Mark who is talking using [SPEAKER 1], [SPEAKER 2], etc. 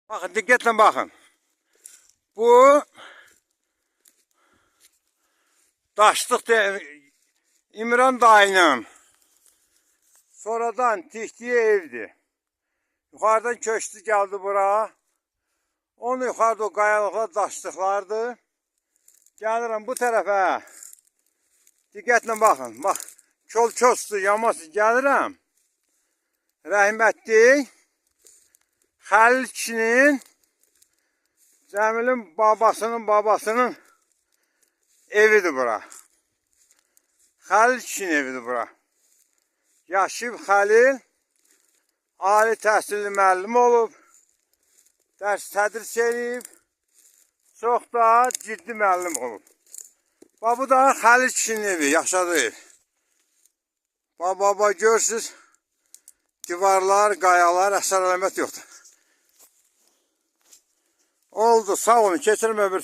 [SPEAKER 1] Bakın, dikkatle bakın. Bu Daşlıq İmran dayının sonradan tikdiği evdi. Yukarıdan köşkü geldi bura. Onu yukarıda o qayalıqlar, daşlıqlardı. Gəlirəm bu tərəfə. Diqqətlə baxın. Bax, kol-kosdur, yaması. Gəlirəm. Rəhmətli Xəlil kişinin, Cəmilin babasının evidir bura. Xəlil kişinin evidir bura. Yaşıb Xəlil ali təhsilli müəllim olub. Dərs tədris edib. Çox da ciddi müəllim olub. Bu da Xəlil kişinin evi, yaşadığı ev. Baba görürsünüz, divarlar, qayalar, əsər əlamət yoxdur. Oldu, sağ olun, keçirim öbür.